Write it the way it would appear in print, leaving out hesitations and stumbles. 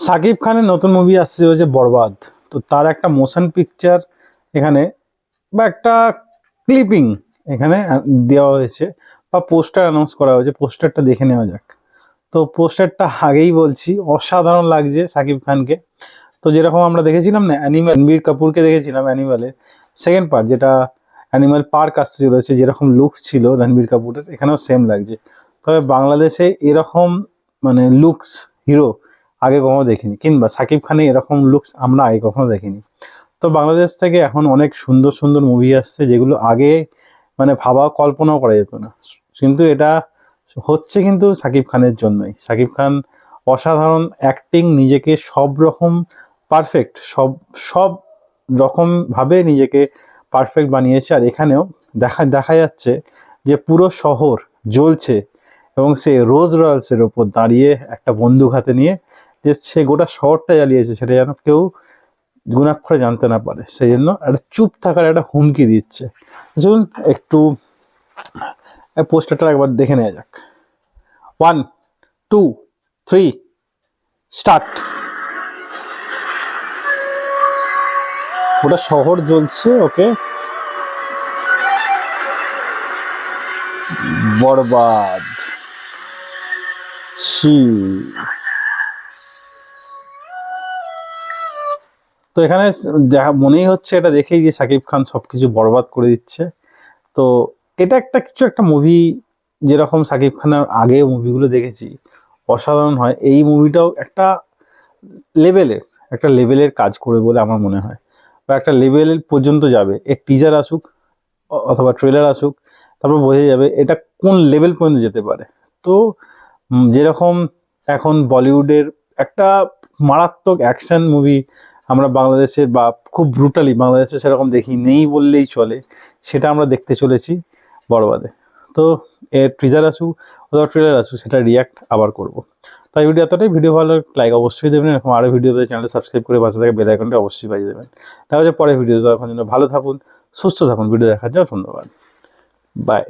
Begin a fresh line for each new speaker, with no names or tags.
সাকিব খানের নতুন মুভি আসছে হচ্ছে বরবাদ। তো তার একটা মোশন পিকচার এখানে বা একটা ক্লিপিং এখানে দেওয়া হয়েছে বা পোস্টার অ্যানাউন্স করা হয়েছে। পোস্টারটা দেখে নেওয়া যাক। তো পোস্টারটা আগেই বলছি অসাধারণ লাগছে সাকিব খানকে। তো যেরকম আমরা দেখেছিলাম না অ্যানিম্যাল, রণবীর কাপুরকে দেখেছিলাম অ্যানিম্যালের সেকেন্ড পার্ট, যেটা অ্যানিম্যাল পার্ক আসতে চলেছে, যেরকম লুকস ছিল রণবীর কাপুরের এখানেও সেম লাগছে। তবে বাংলাদেশে এরকম মানে লুকস হিরো আগে কখনো দেখিনি, কিংবা সাকিব খানে এরকম লুকস আমরা আগে কখনো দেখিনি। তো বাংলাদেশ থেকে এখন অনেক সুন্দর সুন্দর মুভি আসছে যেগুলো আগে মানে ভাবা কল্পনাও করা যেত না, কিন্তু এটা হচ্ছে কিন্তু সাকিব খানের জন্যই। সাকিব খান অসাধারণ অ্যাক্টিং, নিজেকে সব রকম পারফেক্ট, সব সব রকমভাবে নিজেকে পারফেক্ট বানিয়েছে। আর এখানেও দেখা যাচ্ছে যে পুরো শহর জ্বলছে এবং সে রোজ রয়্যালসের ওপর দাঁড়িয়ে একটা বন্দুক হাতে নিয়ে যে সে গোটা শহরটা জ্বালিয়েছে সেটা যেন কেউ গুণাক্ষরে জানতে না পারে, সেই জন্য একটা চুপ থাকার একটা হুমকি দিচ্ছে। চলুন একটু পোস্টারটা একবার দেখে নেওয়া যাক। 1 2 3 স্টার্ট। ওটা শহর জ্বলছে। ওকে, বরবাদ তো এখানে দেখা মনেই হচ্ছে এটা দেখেই যে সাকিব খান সবকিছু বরবাদ করে দিচ্ছে। তো এটা একটা মুভি, যেরকম সাকিব খানের আগে মুভিগুলো দেখেছি অসাধারণ হয়, এই মুভিটাও একটা লেভেলের কাজ করে বলে আমার মনে হয়, বা একটা লেভেল পর্যন্ত যাবে। এর টিজার আসুক অথবা ট্রেলার আসুক, তারপর বোঝা যাবে এটা কোন লেভেল পর্যন্ত যেতে পারে। তো যেরকম এখন বলিউডের একটা মারাত্মক অ্যাকশন মুভি আমরা বাংলাদেশে বা খুব ব্রুটালি বাংলাদেশে সেরকম দেখি নেই বললেই চলে, সেটা আমরা দেখতে চলেছি বরবাদে। তো এর টিজার আসুক অথবা ট্রেলার আসুক, সেটা রিয়াক্ট আবার করব। তাই ভিডিও এতটাই। ভিডিও ভালো লাইক অবশ্যই দেবেন, এরকম আরও ভিডিও পেতে চ্যানেলটা সাবস্ক্রাইব করে পাশে থাকা বেল আইকনটা অবশ্যই বাজিয়ে দেবেন। তাহলে পরে ভিডিও দেখার জন্য ভালো থাকুন, সুস্থ থাকুন। ভিডিও দেখার জন্য ধন্যবাদ। বাই।